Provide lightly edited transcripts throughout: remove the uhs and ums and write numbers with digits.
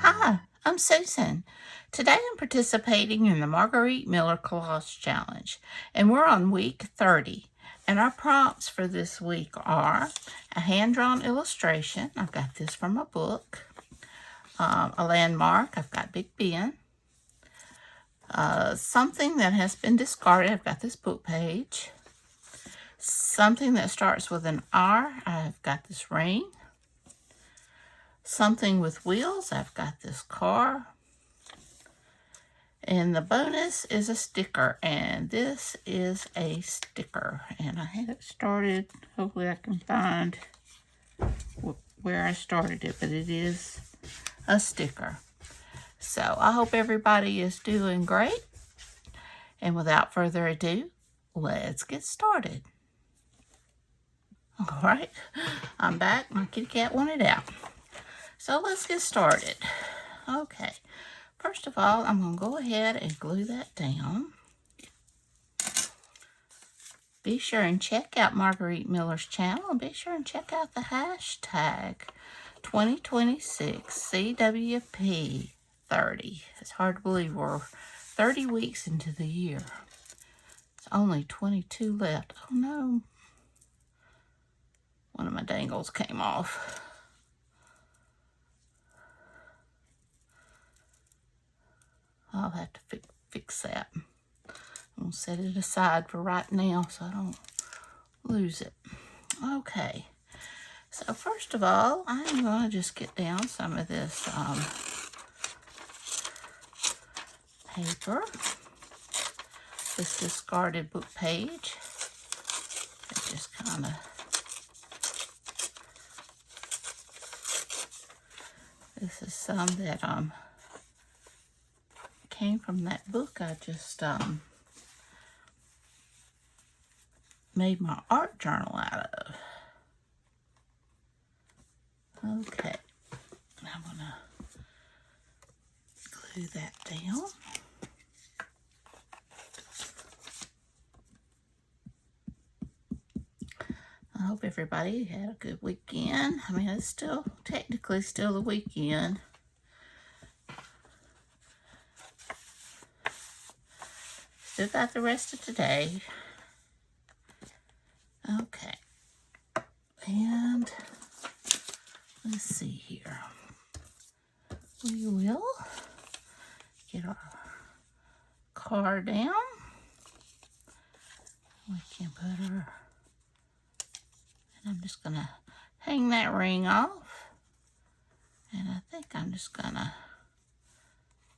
Hi, I'm Susan. Today I'm participating in the Margarete Miller Collage Challenge, and we're on week 30. And our prompts for this week are a hand-drawn illustration. I've got this from a book. A landmark. I've got Big Ben. Something that has been discarded. I've got this book page. Something that starts with an R. I've got this ring. Something with wheels. I've got this car. And the bonus is a sticker, and this is a sticker. And I had it started, hopefully I can find where I started it, but it is a sticker. So I hope everybody is doing great. And without further ado, let's get started. All right, I'm back. My kitty cat wanted out. So let's get started. Okay. First of all, I'm going to go ahead and glue that down. Be sure and check out Margarete Miller's channel, and be sure and check out the hashtag 2026 CWP30. It's hard to believe we're 30 weeks into the year. It's only 22 left. Oh no. One of my dangles came off. I'll have to fix that. I'm going to set it aside for right now so I don't lose it. Okay. So first of all, I'm going to just get down some of this paper. This discarded book page. It just kind of... This is some that came from that book I just made my art journal out of. Okay, I'm gonna glue that down. I hope everybody had a good weekend. I mean, it's still technically still the weekend. Still got the rest of today. Okay. And let's see here. We will get our car down. We can put her, and I'm just gonna hang that ring off. And I think I'm just gonna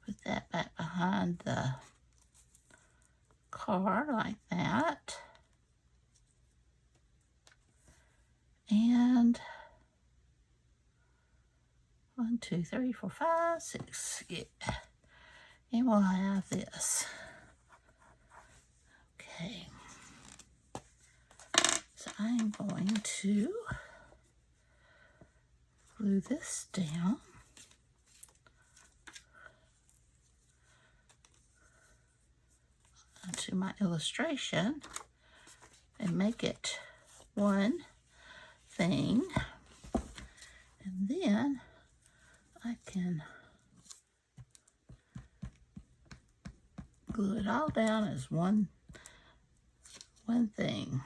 put that back behind the car like that. And 1, 2, 3, 4, 5, 6. Yeah. And we'll have this. Okay. So I'm going to glue this down. Onto my illustration and make it one thing, and then I can glue it all down as one thing.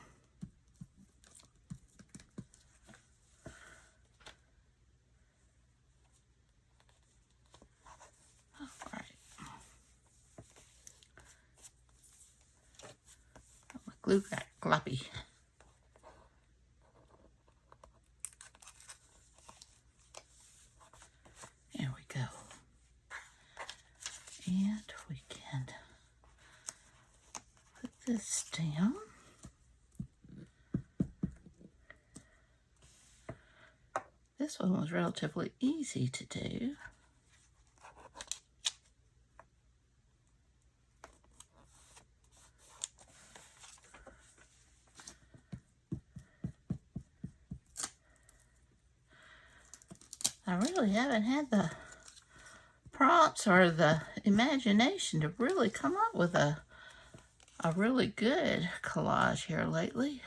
All right. My glue got gloppy. There we go. And we can put this down. This one was relatively easy to do. I really haven't had the prompts or the imagination to really come up with a really good collage here lately.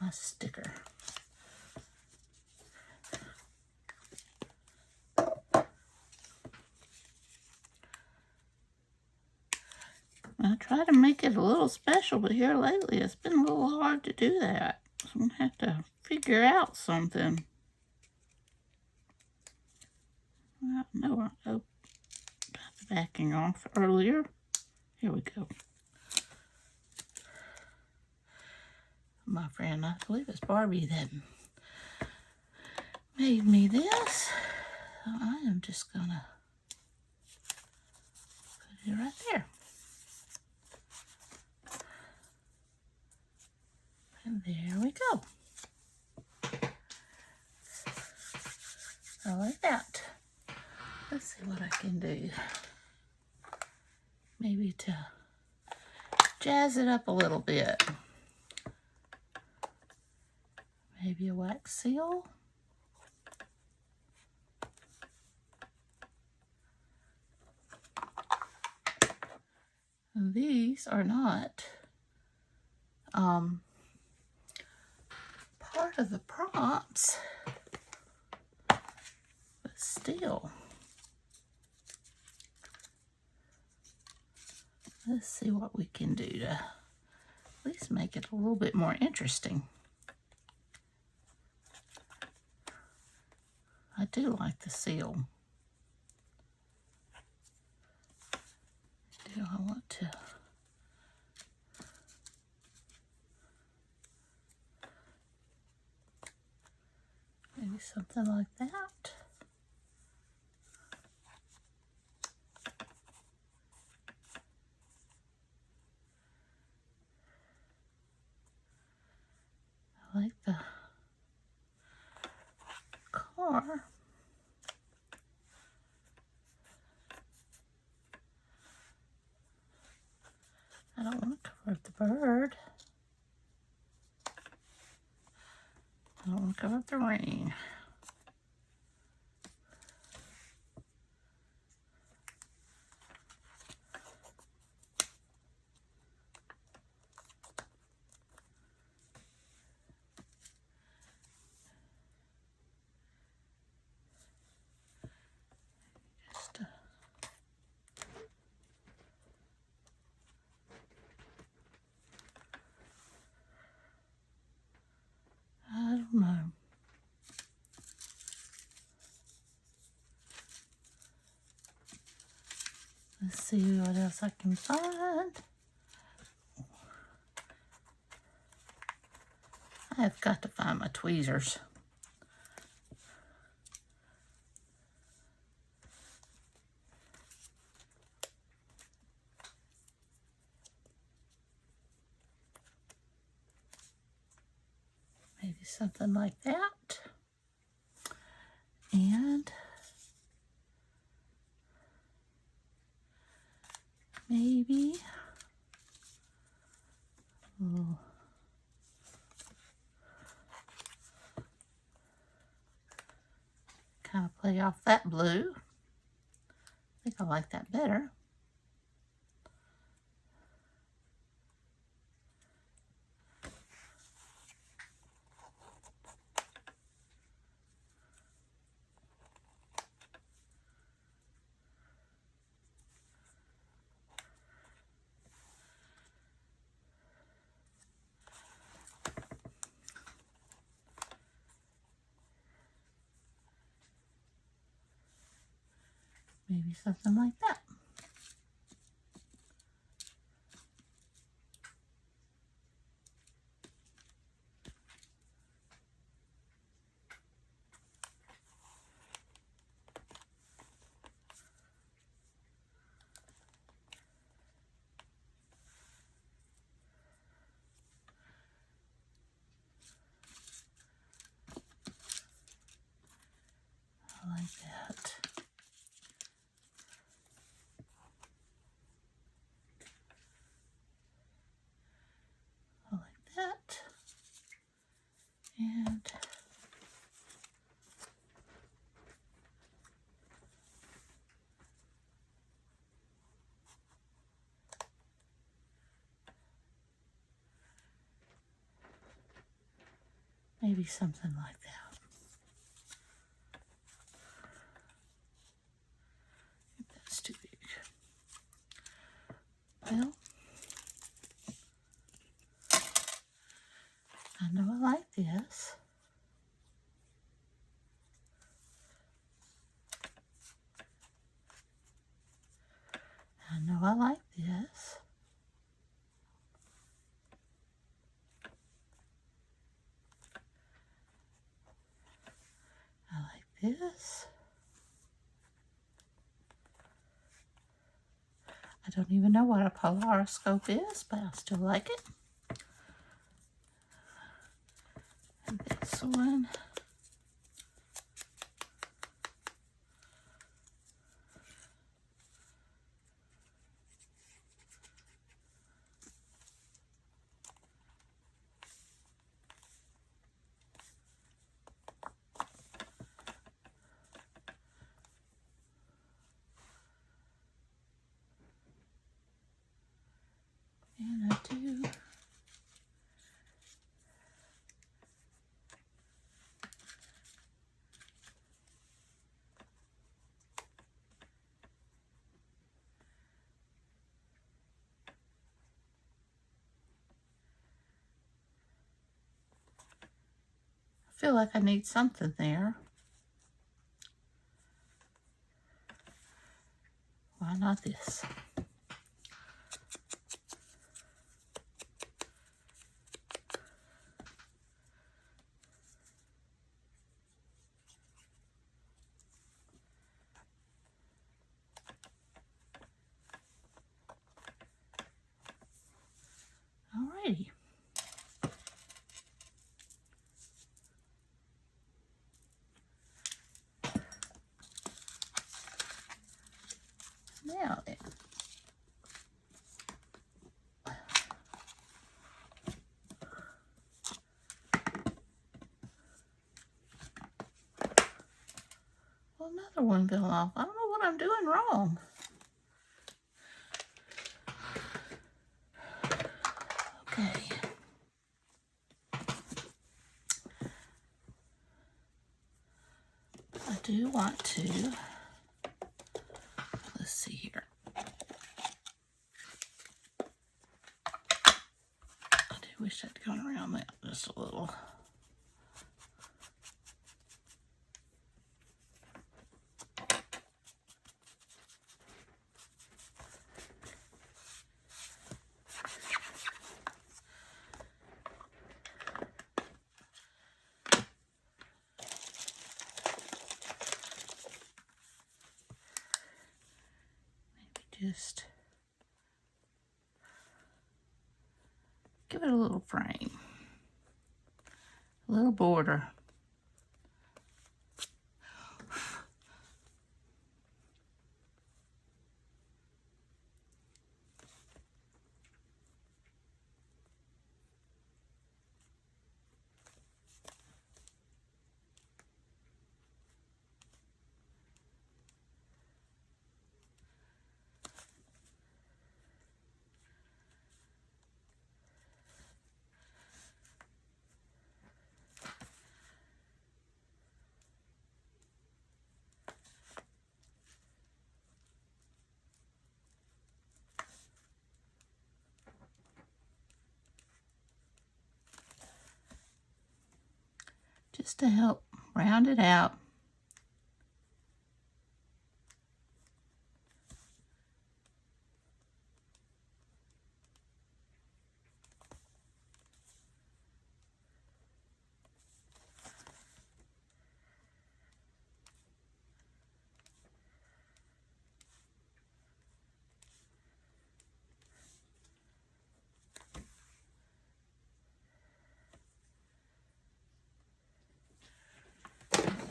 my sticker. I try to make it a little special, but here lately it's been a little hard to do that. So I'm going to have to figure out something. I know I got the backing off earlier. Here we go. My friend, I believe it's Barbie that made me this. So I am just going to put it right there. And there we go. I like that. Let's see what I can do. Maybe to jazz it up a little bit. Maybe a wax seal. And these are not part of the prompts, but still. Let's see what we can do to at least make it a little bit more interesting. I do like the seal. Do I want to maybe something like that? I like the car. I don't want to cover up the bird. I don't want to cover up the rain. Just I don't know. Let's see what else I can find. I have got to find my tweezers. Maybe something like that. And maybe kind of play off that blue. I think I like that better. Maybe something like that. I like that. I like that. And Maybe something like that. That's too big. Well, I know I like this. I know I like this. I like this. I don't even know what a polariscope is, but I still like it. And this one. And I do feel like I need something there. Why not this? Alrighty. Now then. Well, another one fell off. I don't know what I'm doing wrong. Okay. I do want to, let's see here. I do wish I'd gone around that just a little. Just give it a little frame, a little border. Just to help round it out.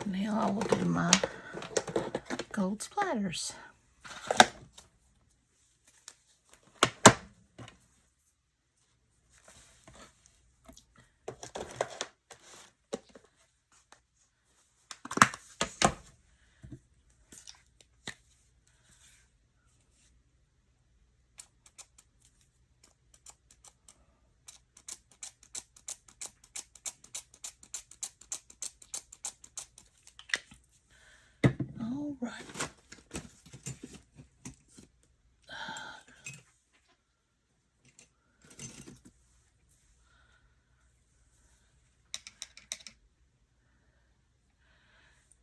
Now I will do my gold splatters. All right.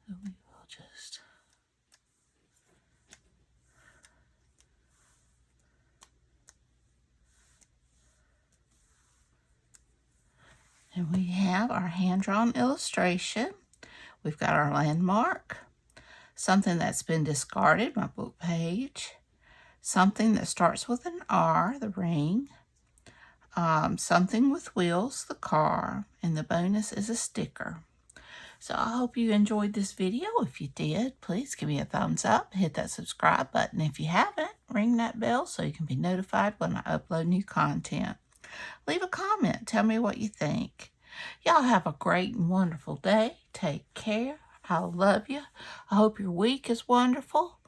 We will just and we have our hand-drawn illustration. We've got our landmark, something that's been discarded, my book page, something that starts with an R, the ring, something with wheels, the car, and the bonus is a sticker. So I hope you enjoyed this video. If you did, please give me a thumbs up, hit that subscribe button. If you haven't, ring that bell so you can be notified when I upload new content. Leave a comment. Tell me what you think. Y'all have a great and wonderful day. Take care. I love you. I hope your week is wonderful.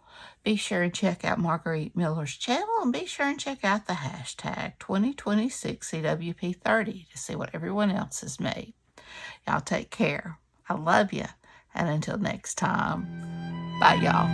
Be sure and check out Margarete Miller's channel, and be sure and check out the hashtag 2026CWP30 to see what everyone else has made. Y'all take care. I love you. And until next time, bye y'all.